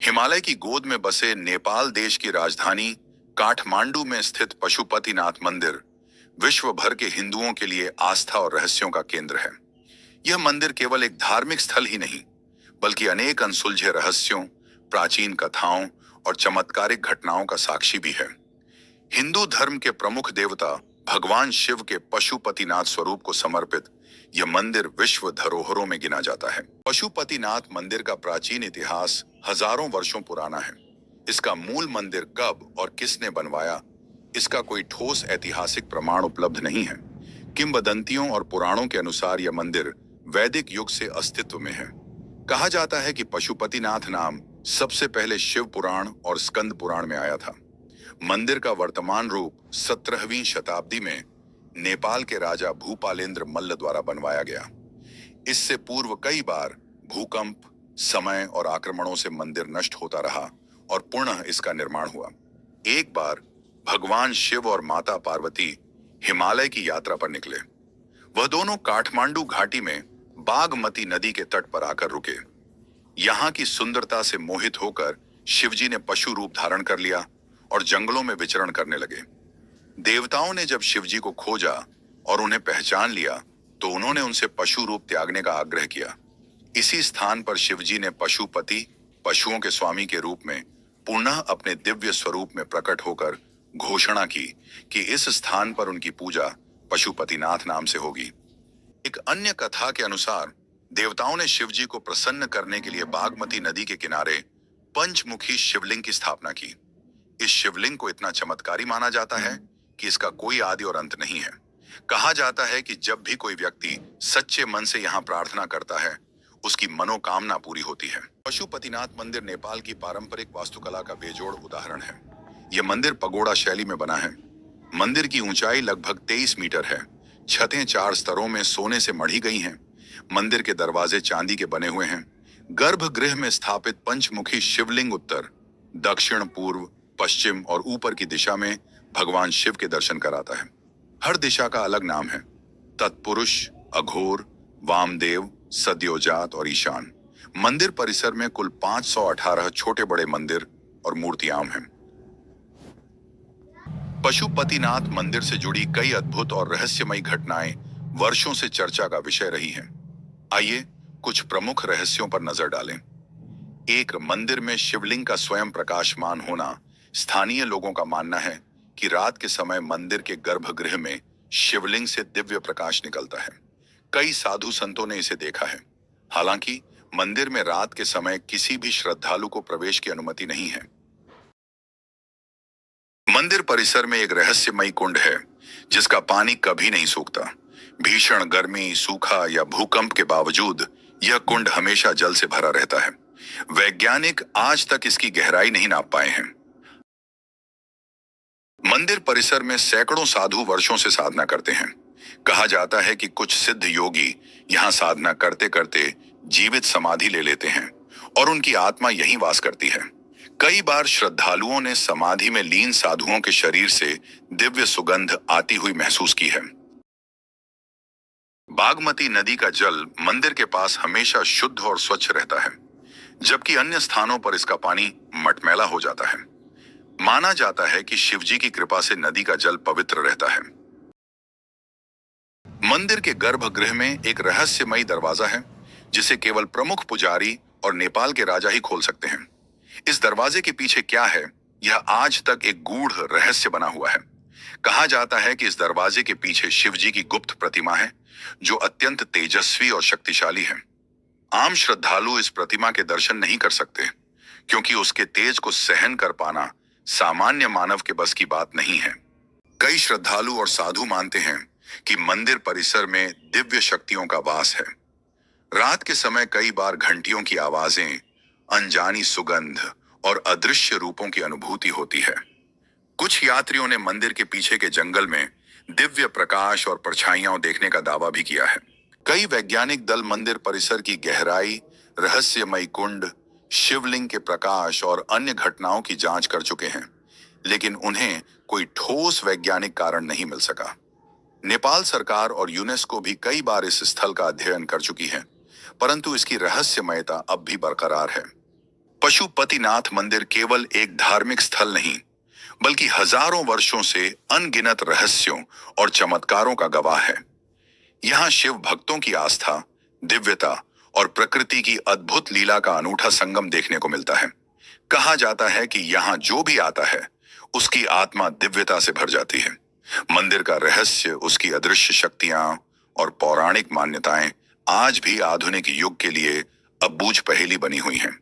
हिमालय की गोद में बसे नेपाल देश की राजधानी काठमांडू में स्थित पशुपतिनाथ मंदिर विश्व भर के हिंदुओं के लिए आस्था और रहस्यों का केंद्र है। यह मंदिर केवल एक धार्मिक स्थल ही नहीं, बल्कि अनेक अनसुलझे रहस्यों, प्राचीन कथाओं और चमत्कारिक घटनाओं का साक्षी भी है। हिंदू धर्म के प्रमुख देवता भगवान शिव के पशुपतिनाथ स्वरूप को समर्पित यह मंदिर विश्व धरोहरों में गिना जाता है। पशुपतिनाथ मंदिर का प्राचीन इतिहास हजारों वर्षों पुराना है। इसका मूल मंदिर कब और किसने बनवाया, इसका कोई ठोस ऐतिहासिक प्रमाण उपलब्ध नहीं है। किंवदंतियों और पुराणों के अनुसार यह मंदिर वैदिक युग से अस्तित्व में है। कहा जाता है कि पशुपतिनाथ नाम सबसे पहले शिव पुराण और स्कंद पुराण में आया था। मंदिर का वर्तमान रूप 17वीं शताब्दी में नेपाल के राजा भूपालेंद्र मल्ल द्वारा बनवाया गया। इससे पूर्व कई बार भूकंप, समय और आक्रमणों से मंदिर नष्ट होता रहा और पुनः इसका निर्माण हुआ। एक बार भगवान शिव और माता पार्वती हिमालय की यात्रा पर निकले। वह दोनों काठमांडू घाटी में बागमती नदी के तट पर आकर रुके। यहाँ की सुंदरता से मोहित होकर शिवजी ने पशु रूप धारण कर लिया और जंगलों में विचरण करने लगे। देवताओं ने जब शिवजी को खोजा और उन्हें पहचान लिया, तो उन्होंने उनसे पशु रूप त्यागने का आग्रह किया। इसी स्थान पर शिवजी ने पशुपति, पशुओं के स्वामी के रूप में पुनः अपने दिव्य स्वरूप में प्रकट होकर घोषणा की कि इस स्थान पर उनकी पूजा पशुपतिनाथ नाम से होगी। एक अन्य कथा के अनुसार देवताओं ने शिवजी को प्रसन्न करने के लिए बागमती नदी के किनारे पंचमुखी शिवलिंग की स्थापना की। इस शिवलिंग को इतना चमत्कारी माना जाता है कि इसका कोई आदि और अंत नहीं है। कहा जाता है कि जब भी कोई व्यक्ति सच्चे मन से यहाँ प्रार्थना करता है, उसकी मनोकामना पूरी होती है। पशुपतिनाथ मंदिर नेपाल की पारंपरिक वास्तुकला का बेजोड़ उदाहरण है। यह मंदिर पगोड़ा शैली में बना है। मंदिर की ऊंचाई लगभग 23 मीटर है। छतें 4 स्तरों में सोने से मढ़ी गई हैं। मंदिर के दरवाजे चांदी के बने हुए हैं। गर्भगृह में स्थापित पंचमुखी शिवलिंग उत्तर, दक्षिण, पूर्व, पश्चिम और ऊपर की दिशा में भगवान शिव के दर्शन कराता है। हर दिशा का अलग नाम है: तत्पुरुष, अघोर, वामदेव, सद्योजात और ईशान। मंदिर परिसर में कुल 518 छोटे बड़े मंदिर और मूर्तियां हैं। पशुपतिनाथ मंदिर से जुड़ी कई अद्भुत और रहस्यमयी घटनाएं वर्षों से चर्चा का विषय रही हैं। आइए कुछ प्रमुख रहस्यों पर नजर डालें। एक, मंदिर में शिवलिंग का स्वयं प्रकाशमान होना। स्थानीय लोगों का मानना है कि रात के समय मंदिर के गर्भगृह में शिवलिंग से दिव्य प्रकाश निकलता है। कई साधु संतों ने इसे देखा है। हालांकि मंदिर में रात के समय किसी भी श्रद्धालु को प्रवेश की अनुमति नहीं है। मंदिर परिसर में एक रहस्यमयी कुंड है जिसका पानी कभी नहीं सूखता। भीषण गर्मी, सूखा या भूकंप के बावजूद यह कुंड हमेशा जल से भरा रहता है। वैज्ञानिक आज तक इसकी गहराई नहीं नाप पाए हैं। मंदिर परिसर में सैकड़ों साधु वर्षों से साधना करते हैं। कहा जाता है कि कुछ सिद्ध योगी यहाँ साधना करते करते जीवित समाधि ले लेते हैं और उनकी आत्मा यहीं वास करती है। कई बार श्रद्धालुओं ने समाधि में लीन साधुओं के शरीर से दिव्य सुगंध आती हुई महसूस की है। बागमती नदी का जल मंदिर के पास हमेशा शुद्ध और स्वच्छ रहता है, जबकि अन्य स्थानों पर इसका पानी मटमैला हो जाता है। माना जाता है कि शिवजी की कृपा से नदी का जल पवित्र रहता है। मंदिर के गर्भगृह में एक रहस्यमयी दरवाजा है जिसे केवल प्रमुख पुजारी और नेपाल के राजा ही खोल सकते हैं। इस दरवाजे के पीछे क्या है, यह आज तक एक गूढ़ रहस्य बना हुआ है। कहा जाता है कि इस दरवाजे के पीछे शिवजी की गुप्त प्रतिमा है जो अत्यंत तेजस्वी और शक्तिशाली है। आम श्रद्धालु इस प्रतिमा के दर्शन नहीं कर सकते क्योंकि उसके तेज को सहन कर पाना सामान्य मानव के बस की बात नहीं है। कई श्रद्धालु और साधु मानते हैं कि मंदिर परिसर में दिव्य शक्तियों का वास है। रात के समय कई बार घंटियों की आवाजें, अनजानी सुगंध और अदृश्य रूपों की अनुभूति होती है। कुछ यात्रियों ने मंदिर के पीछे के जंगल में दिव्य प्रकाश और परछाइयां देखने का दावा भी किया है। कई वैज्ञानिक दल मंदिर परिसर की गहराई, रहस्यमयी कुंड, शिवलिंग के प्रकाश और अन्य घटनाओं की जांच कर चुके हैं, लेकिन उन्हें कोई ठोस वैज्ञानिक कारण नहीं मिल सका। नेपाल सरकार और यूनेस्को भी कई बार इस स्थल का अध्ययन कर चुकी है, परंतु इसकी रहस्यमयता अब भी बरकरार है। पशुपतिनाथ मंदिर केवल एक धार्मिक स्थल नहीं, बल्कि हजारों वर्षों से अनगिनत रहस्यों और चमत्कारों का गवाह है। यहाँ शिव भक्तों की आस्था, दिव्यता और प्रकृति की अद्भुत लीला का अनूठा संगम देखने को मिलता है। कहा जाता है कि यहाँ जो भी आता है, उसकी आत्मा दिव्यता से भर जाती है। मंदिर का रहस्य, उसकी अदृश्य शक्तियां और पौराणिक मान्यताएं आज भी आधुनिक युग के लिए अबूझ पहेली बनी हुई हैं।